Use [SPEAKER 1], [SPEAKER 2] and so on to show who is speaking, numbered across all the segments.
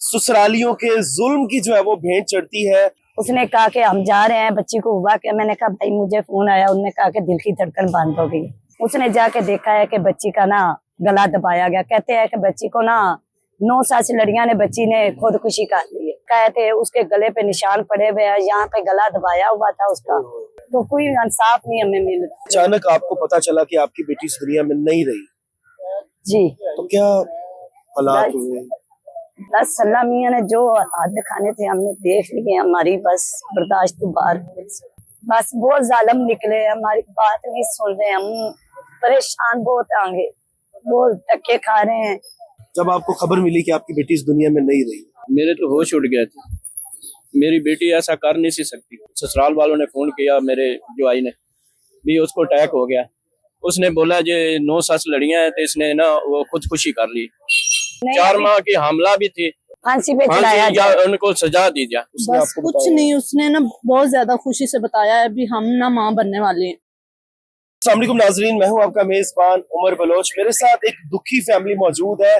[SPEAKER 1] ससुरालियों के जुल्म की जो है वो भेंट चढ़ती है।
[SPEAKER 2] उसने कहा कि हम जा रहे हैं, बच्ची को हुआ क्या? मैंने कहा भाई मुझे फोन आया, उन्होंने कहा कि दिल की धड़कन बंद हो गई। उसने जाके देखा है कि बच्ची का ना गला दबाया गया। कहते हैं कि बच्ची को ना 9 साल से लड़कियां ने बच्ची ने खुदकुशी कर ली है। कहते उसके गले पे निशान पड़े हुए हैं, यहाँ पे गला दबाया हुआ था उसका। तो कोई इंसाफ नहीं हमें मिल रहा।
[SPEAKER 1] अचानक आपको पता चला कि आपकी बेटी इस दुनिया में नहीं रही
[SPEAKER 2] जी,
[SPEAKER 1] तो क्या हालात हुए?
[SPEAKER 2] 10 साल मियाँ ने जो हाथ दिखाने थे हमने देख लिए। हमारी बस बर्दाश्त तो बाहर, बस बहुत जालिम निकले, हमारी बात नहीं सुन रहे। हम परेशान बहुत आगे, बहुत धक्के खा रहे हैं।
[SPEAKER 1] जब आपको खबर मिली कि आपकी बेटी इस दुनिया में नहीं रही,
[SPEAKER 3] मेरे तो होश उड़ गया था। मेरी बेटी ऐसा कर नहीं सी सकती। ससुराल वालों ने फोन किया मेरे जोई ने भी, उसको अटैक हो गया। उसने बोला जो 9 साल लड़ियां हैं तो इसने ना वो खुदकुशी कर ली। 4 माह की हमला भी थी,
[SPEAKER 2] फांसी पे चढ़ाया
[SPEAKER 3] या उनको सजा दी जाए।
[SPEAKER 4] बस कुछ नहीं, उसने ना बहुत ज्यादा खुशी से बताया है अभी हम ना माँ बनने वाले हैं।
[SPEAKER 1] अस्सलाम वालेकुम नाजरीन, मैं हूं आपका मेजबान उमर बलोच। मेरे साथ एक दुखी फैमिली मौजूद है।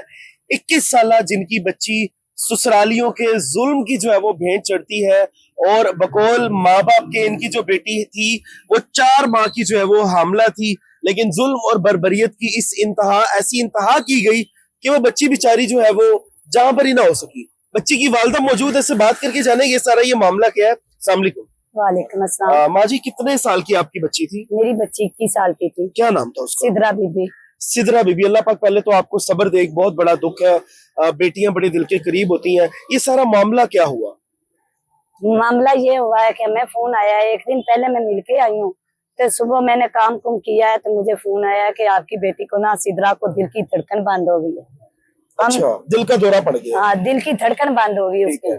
[SPEAKER 1] 21 साल जिनकी बच्ची ससुरालियों के जुल्म की जो है वो भेंट चढ़ती है और बकौल माँ बाप के इनकी जो बेटी थी वो 4 माह की जो है वो हामला थी, लेकिन जुल्म और बर्बरियत की ऐसी इंतहा की गई कि वो बच्ची बेचारी जो है वो जहां पर ही ना हो सकी। बच्ची की वालदा मौजूद है, इससे बात करके जानेंगे सारा ये मामला क्या है। अस्सलाम वालेकुम।
[SPEAKER 2] वालेकुम अस्सलाम।
[SPEAKER 1] माँ जी, कितने साल की आपकी बच्ची थी?
[SPEAKER 2] मेरी बच्ची 21 साल की थी।
[SPEAKER 1] क्या नाम था उसका?
[SPEAKER 2] सिदरा बीबी।
[SPEAKER 1] सिदरा बीबी। अल्लाह पाक पहले तो आपको सब्र दे, एक बहुत बड़ा दुख है। बेटियां बड़े दिल के करीब होती हैं। ये सारा मामला क्या हुआ?
[SPEAKER 2] मामला ये हुआ है कि मैं फोन आया है, एक दिन पहले मैं मिलके आई हूँ, तो सुबह मैंने काम कुम किया है तो मुझे फोन आया कि आपकी बेटी को ना सिदरा को दिल की धड़कन बंद हो गई है।
[SPEAKER 1] अच्छा, दिल का दौरा पड़ गया?
[SPEAKER 2] हाँ, दिल की धड़कन बंद हो गई उसकी।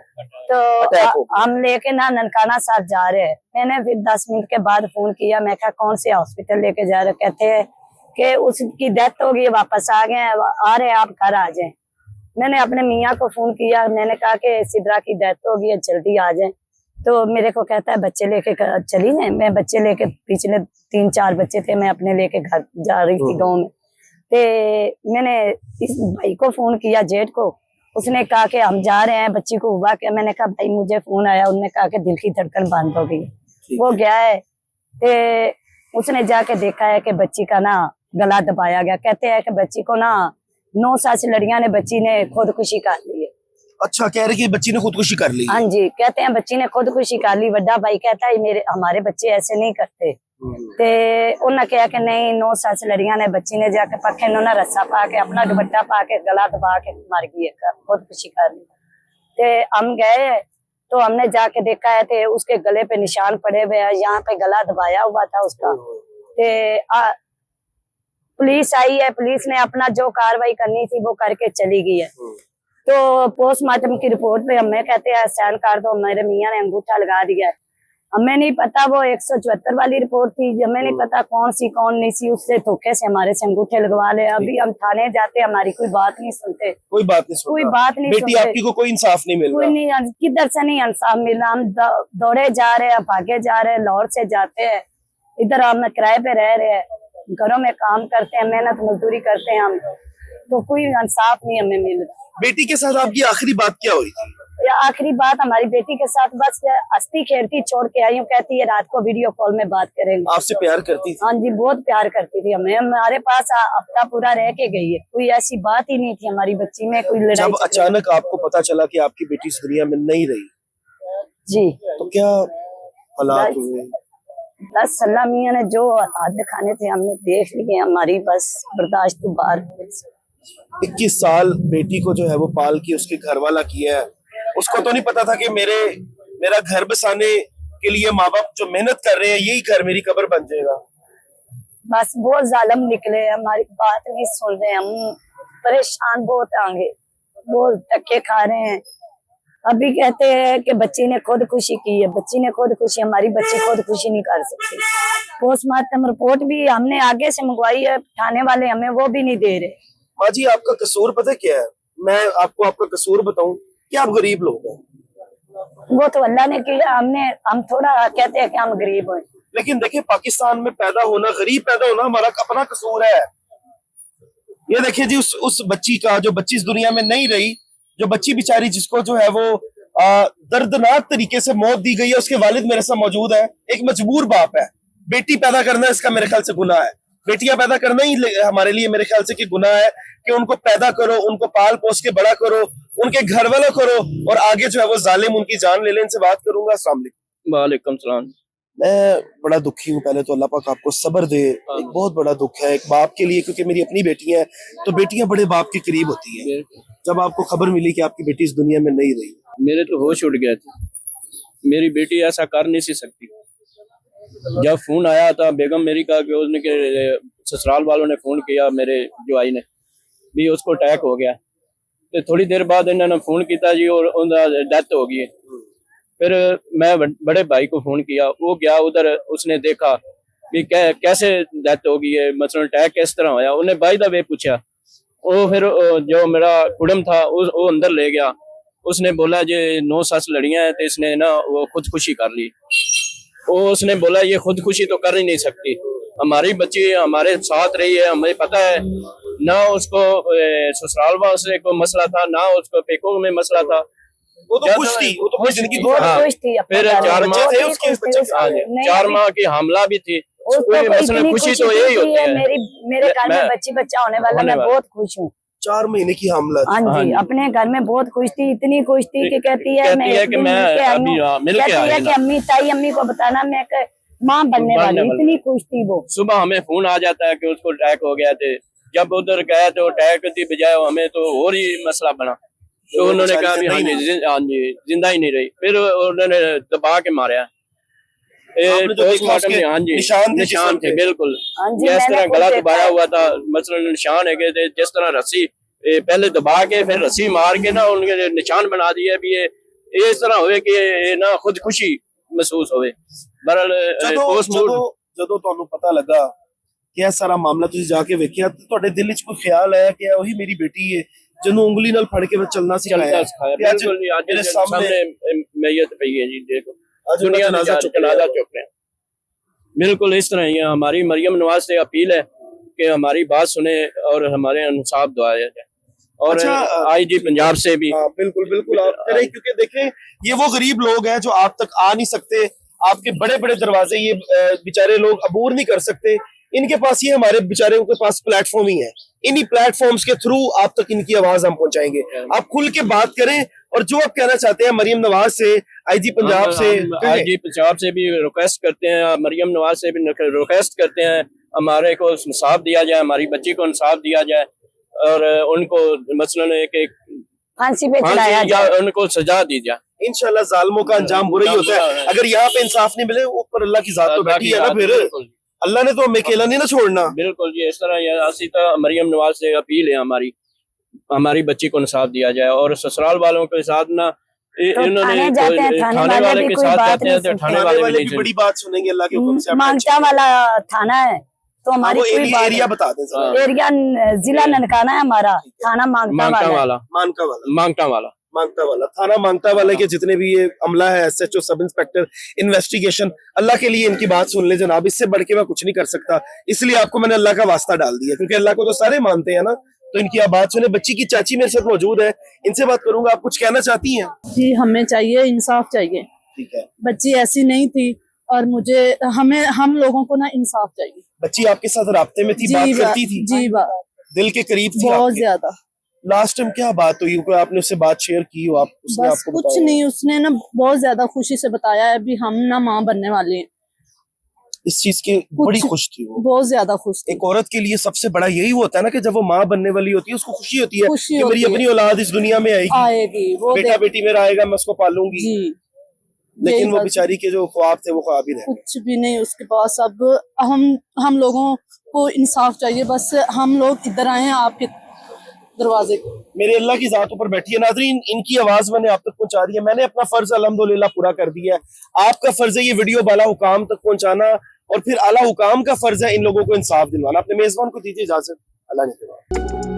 [SPEAKER 2] तो हम लेके ना ननकाना साहब जा रहे हैं। मैंने फिर 10 मिनट के बाद फोन किया, मैं कहा कौन से हॉस्पिटल लेके जा रहे? कहते हैं कि उसकी डेथ हो गई, वापस आ गए, आ रहे आप घर आ जाए। मैंने अपने मियाँ को फोन किया, मैंने कहा कि सिदरा की डेथ हो गई है, जल्दी आ जाए। तो मेरे को कहता है बच्चे लेके चली जाए। मैं बच्चे लेके, पिछले 3-4 बच्चे थे, मैं अपने लेके घर जा रही थी गाँव में। मैंने इस भाई को फोन किया, जेठ को। उसने कहा कि हम जा रहे हैं, बच्ची को हुआ क्या? मैंने कहा भाई मुझे फोन आया, उन्होंने कहा कि दिल की धड़कन बंद हो गई। वो गया है तो उसने जाके देखा है कि बच्ची का ना गला दबाया गया। कहते हैं कि बच्ची को ना 9 साल से लड़कियां ने बच्ची ने खुदकुशी कर ली है।
[SPEAKER 1] अच्छा, कह रहे कि बच्ची ने खुदकुशी कर ली?
[SPEAKER 2] हाँ जी, कहते हैं बच्ची ने खुदकुशी कर ली। बड़ा भाई कहता है हमारे बच्चे ऐसे नहीं करते। ते उन्हें कहा कि नहीं, 9 साल से लड़ियां ने बच्ची ने जाके पखे ने रस्सा पा के, अपना दुपट्टा पा के, गला दबा के मर गई है, खुदकुशी कर ली। ते हम गए तो हमने जाके देखा है ते उसके गले पे निशान पड़े हुए हैं, यहाँ पे गला दबाया हुआ था उसका। पुलिस आई है, पुलिस ने अपना जो कार्रवाई करनी थी वो करके चली गई है। तो पोस्टमार्टम की रिपोर्ट पे हमें कहते हैं साइन कर दो। मेरे मियाँ ने अंगूठा लगा दिया है। हमें नहीं पता वो 174 वाली रिपोर्ट थी, हमें नहीं पता कौन सी कौन नहीं सी। उससे धोखे से हमारे से अंगूठे लगवा ले। अभी हम थाने जाते, हमारी कोई बात नहीं सुनते।
[SPEAKER 1] कोई बात नहीं सुनता।
[SPEAKER 2] कोई बात नहीं
[SPEAKER 1] बेटी
[SPEAKER 2] सुनते।
[SPEAKER 1] आपकी को कोई इंसाफ नहीं मिल
[SPEAKER 2] कोई
[SPEAKER 1] रहा?
[SPEAKER 2] नहीं, किधर से नहीं इंसाफ मिला। हम दौड़े जा रहे हैं, भागे जा रहे हैं, लाहौर से जाते हैं, इधर हम किराए पे रह रहे हैं, घरों में काम करते हैं, मेहनत मजदूरी करते हैं हम, तो कोई इंसाफ नहीं हमें मिल रहा।
[SPEAKER 1] बेटी के साथ आपकी आखिरी बात क्या हुई थी?
[SPEAKER 2] आखिरी बात हमारी बेटी के साथ बस हंसती खेलती छोड़ के आई हूँ। कहती है रात को वीडियो कॉल में बात करेंगे।
[SPEAKER 1] आपसे प्यार करती थी?
[SPEAKER 2] हाँ जी, बहुत प्यार करती थी हमें। हमारे पास हफ्ता पूरा रह के गई है, कोई ऐसी बात ही नहीं थी हमारी बच्ची में कोई लड़ाई।
[SPEAKER 1] जब अचानक आपको पता चला कि आपकी बेटी इस दुनिया में नहीं रही
[SPEAKER 2] जी,
[SPEAKER 1] तो क्या हालात हुए?
[SPEAKER 2] 10 साल मियाँ ने जो हाथ दिखाने थे हमने देख लिए। हमारी बस बर्दाश्त तो बाहर।
[SPEAKER 1] 21 साल बेटी को जो है वो पाल के उसके घर वाला किया है। उसको तो नहीं पता था कि मेरा घर बसाने के लिए माँ बाप जो मेहनत कर रहे हैं, यही घर मेरी कब्र बन जाएगा।
[SPEAKER 2] बस बहुत जालिम निकले, हमारी बात नहीं सुन रहे। हम परेशान बहुत आगे, बहुत धक्के खा रहे हैं। अभी कहते हैं कि बच्ची ने खुदकुशी की है, बच्ची ने खुदकुशी। हमारी बच्ची खुदकुशी नहीं कर सकती। पोस्टमार्टम रिपोर्ट भी हमने आगे से मंगवाई है, थाने वाले हमें वो भी नहीं दे रहे।
[SPEAKER 1] माँ जी, आपका कसूर पता क्या है? मैं आपको आपका कसूर बताऊं कि आप गरीब लोग हैं।
[SPEAKER 2] वो तो अल्लाह ने किया, हम थोड़ा कहते हैं कि हम गरीब हैं।
[SPEAKER 1] लेकिन देखिए, पाकिस्तान में पैदा होना, गरीब पैदा होना हमारा अपना कसूर है। ये देखिए जी, उस बच्ची का, जो बच्ची इस दुनिया में नहीं रही, जो बच्ची बेचारी जिसको जो है वो दर्दनाक तरीके से मौत दी गई है, उसके वालिद मेरे साथ मौजूद है। एक मजबूर बाप है, बेटी पैदा करना इसका मेरे ख्याल से गुनाह है। बेटियां पैदा करना ही हमारे लिए मेरे ख्याल से कि गुनाह है कि उनको पैदा करो, उनको पाल पोस के बड़ा करो, उनके घर वालों करो और आगे जो है वो जालिम उनकी जान ले लें। इनसे बात करूंगा। अस्सलाम वालेकुम।
[SPEAKER 3] वालेकुम सलाम।
[SPEAKER 1] मैं बड़ा दुखी हूँ। पहले तो अल्लाह पाक आपको सब्र दे। एक बहुत बड़ा दुख है एक बाप के लिए, क्योंकि मेरी अपनी बेटी है, तो बेटियां बड़े बाप के करीब होती है। जब आपको खबर मिली कि आपकी बेटी इस दुनिया में नहीं रही,
[SPEAKER 3] मेरे तो होश उड़ गया था। मेरी बेटी ऐसा कर नहीं सी सकती। जब फोन आया था बेगम मेरी का कि उसने के ससुराल वालों ने फोन किया मेरे जुआई ने भी उसको अटैक हो गया, तो थोड़ी देर बाद इन्होंने फोन किया जी और उनका डेथ हो गई है। फिर मैं बड़े भाई को फोन किया, वो गया उधर, उसने देखा भी कैसे डेथ हो गई है, मतलब अटैक किस तरह होया। उन्हें बाई दा वे पूछा, वो फिर जो मेरा कुड़म था वो अंदर ले गया। उसने बोला जे 9 सास लड़ियां हैं तो इसने ना वो खुदकुशी कर ली। वो उसने बोला ये खुदकुशी तो कर ही नहीं सकती, हमारी बच्ची हमारे साथ रही है, हमें पता है ना उसको ससुराल से कोई मसला था ना उसको पेकों में मसला था।
[SPEAKER 1] वो तो खुश थी, वो तो खुश जिंदगी
[SPEAKER 2] बहुत
[SPEAKER 3] हाँ।
[SPEAKER 2] खुश थी।
[SPEAKER 3] फिर 4 माह
[SPEAKER 1] थे उसके बच्चे।
[SPEAKER 3] 4 माह की हमला भी थी।
[SPEAKER 2] उसको
[SPEAKER 3] कोई
[SPEAKER 2] तो
[SPEAKER 3] मसला
[SPEAKER 2] इतनी
[SPEAKER 3] खुशी तो यही होती है।
[SPEAKER 2] मेरे घर में बच्ची बच्चा होने वाला, मैं बहुत खुश हूँ।
[SPEAKER 1] 4 महीने की हमला।
[SPEAKER 2] हाँ
[SPEAKER 3] हाँ
[SPEAKER 2] जी,
[SPEAKER 3] जी।
[SPEAKER 2] अपने घर में बहुत खुश थी, इतनी खुश थी कि कहती है मैं
[SPEAKER 3] कि मैं अभी मिल के
[SPEAKER 2] कहती है
[SPEAKER 3] आई
[SPEAKER 2] कि अम्मी ताई अम्मी को बताना मैं माँ बनने वाली, इतनी खुश थी वो।
[SPEAKER 3] सुबह हमें फोन आ जाता है कि उसको अटैक हो गया थे। जब उधर गए तो अटैक की बजाय हमें तो और ही मसला बना, तो उन्होंने कहा भी हाँ जी जिंदा ही नहीं रही। फिर उन्होंने दबा के मारा। पोस्टमार्टम में हाँ जी निशान थे बिल्कुल।
[SPEAKER 2] हाँ जी,
[SPEAKER 3] जिस
[SPEAKER 2] मैंने
[SPEAKER 3] तरह
[SPEAKER 2] खुद
[SPEAKER 3] गला
[SPEAKER 2] देखा
[SPEAKER 3] दबाया
[SPEAKER 2] है।
[SPEAKER 3] हुआ था, मसलन निशान है थे, जिस तरह रस्सी पहले दबा के फिर रस्सी मार के ना उनके निशान बना दिए भी ये इस तरह हुए कि ये ना खुदकुशी महसूस होवे। बहरहाल
[SPEAKER 1] ਜਦੋਂ ਤੁਹਾਨੂੰ ਪਤਾ ਲੱਗਾ ਕਿ ਇਹ ਸਾਰਾ ਮਾਮਲਾ ਤੁਸੀਂ ਜਾ ਕੇ ਵੇਖਿਆ, ਤੇ ਤੁਹਾਡੇ ਦਿਲ ਵਿੱਚ ਕੋਈ ਖਿਆਲ ਆਇਆ ਕਿ ਉਹੀ ਮੇਰੀ ਬੇਟੀ ਹੈ ਜਿਹਨੂੰ ਉਂਗਲੀ ਨਾਲ ਫੜ ਕੇ ਮੈਂ ਚੱਲਣਾ ਸਿਖਾਇਆ?
[SPEAKER 3] चलता बिल्कुल आज
[SPEAKER 1] मेरे
[SPEAKER 3] सामने मैयत पई है जी, देखो
[SPEAKER 1] आज
[SPEAKER 3] दुनिया
[SPEAKER 1] उनका
[SPEAKER 3] जनाजा चुक रहे हैं। बिल्कुल इस तरह ही है। हमारी मरियम नवाज से अपील है कि हमारी बात सुने और हमारे इंसाफ दुआया जाए। और
[SPEAKER 1] अच्छा,
[SPEAKER 3] आईजी पंजाब से भी
[SPEAKER 1] हाँ बिल्कुल बिल्कुल आप करें, क्योंकि देखें ये वो गरीब लोग हैं जो आप तक आ नहीं सकते। आपके बड़े बड़े दरवाजे ये बेचारे लोग अबूर नहीं कर सकते। इनके पास ये हमारे बेचारे के पास प्लेटफॉर्म ही है। इन्हीं प्लेटफॉर्म्स के थ्रू आप तक इनकी आवाज हम पहुंचाएंगे। आप खुल के बात करें और जो आप कहना चाहते हैं मरियम नवाज से, आईजी पंजाब से,
[SPEAKER 3] आईजी पंजाब से भी रिक्वेस्ट करते हैं, मरियम नवाज से भी रिक्वेस्ट करते हैं हमारे को इंसाफ दिया जाए, हमारी बच्ची को इंसाफ दिया जाए और उनको मसलन एक
[SPEAKER 2] फांसी पे चढ़ाया
[SPEAKER 3] या उनको सजा दी जाए।
[SPEAKER 1] इंशाल्लाह जालिमों का अंजाम बुरा ही होता है। अगर यहाँ पे इंसाफ नहीं मिले, ऊपर अल्लाह की जात तो बैठी है ना, फिर अल्लाह ने तो हमें अकेला नहीं ना छोड़ना।
[SPEAKER 3] बिल्कुल जी, इस तरह ऐसी तो मरियम नवाज से अपील है हमारी बच्ची को इंसाफ दिया जाए। और ससुराल वालों के साथ ना
[SPEAKER 2] थाने जाते हैं, थाने वाले भी कोई बात नहीं सुनते।
[SPEAKER 3] थाने
[SPEAKER 1] वाले भी बड़ी बात सुनेंगे अल्लाह के हुक्म से।
[SPEAKER 2] मांगटा वाला थाना है तो हमारी
[SPEAKER 1] वो
[SPEAKER 2] कोई बात
[SPEAKER 1] एरिया बता दें जरा।
[SPEAKER 2] एरिया जिला ननकाना है हमारा, थाना मांगटा वाला।
[SPEAKER 1] मांगटा वाला थाना मांगटा वाले के जितने भी ये अमला है, SHO सब इंस्पेक्टर इन्वेस्टिगेशन, अल्लाह के लिए इनकी बात सुन ले जनाब। इससे बढ़ के मैं कुछ नहीं कर सकता, इसलिए आपको मैंने अल्लाह का वास्ता डाल दिया, क्योंकि अल्लाह को तो सारे मानते हैं ना। तो इनकी आप बात सुने। बच्ची की चाची मेरे साथ मौजूद है, इनसे बात करूंगा। आप कुछ कहना चाहती हैं?
[SPEAKER 4] जी, हमें चाहिए इंसाफ चाहिए।
[SPEAKER 1] ठीक है।
[SPEAKER 4] बच्ची ऐसी नहीं थी और हम लोगों को ना इंसाफ चाहिए।
[SPEAKER 1] बच्ची आपके साथ राब्ते में थी, बात करती थी?
[SPEAKER 4] जी, बात
[SPEAKER 1] दिल के करीब थी
[SPEAKER 4] बहुत
[SPEAKER 1] आपके?
[SPEAKER 4] ज्यादा।
[SPEAKER 1] लास्ट टाइम क्या बात हुई? कोई आपने उससे बात शेयर की हो? उसने
[SPEAKER 4] बस
[SPEAKER 1] आपको
[SPEAKER 4] कुछ
[SPEAKER 1] बताया?
[SPEAKER 4] नहीं, उसने ना बहुत ज्यादा खुशी से बताया है अभी हम ना माँ बनने वाले हैं।
[SPEAKER 1] इस चीज की बड़ी खुश थी वो,
[SPEAKER 4] बहुत ज्यादा खुश थी।
[SPEAKER 1] एक औरत के लिए सबसे बड़ा यही होता है ना कि जब वो माँ बनने वाली होती है उसको खुशी होती है कि मेरी अपनी औलाद इस दुनिया में आएगी, वो बेटा बेटी मेरा आएगा, मैं उसको पालूंगी।
[SPEAKER 4] जी,
[SPEAKER 1] लेकिन वो बेचारी के जो ख्वाब थे वो ख्वाब ही रहे।
[SPEAKER 4] कुछ भी नहीं उसके पास। अब हम लोगों को इंसाफ चाहिए, बस हम लोग इधर आए हैं आपके दरवाजे को।
[SPEAKER 1] मेरे अल्लाह की जात ऊपर बैठी है। नाज़रीन, इनकी आवाज मैंने आप तक पहुंचा दी है। मैंने अपना फर्ज अल्हम्दुलिल्लाह पूरा कर दिया है। आपका फर्ज है ये वीडियो बाला हुकाम तक पहुंचाना, और फिर आला हुकाम का फर्ज है इन लोगों को इंसाफ दिलवाना। अपने मेजबान को दीजिए इजाजत। अल्लाह ने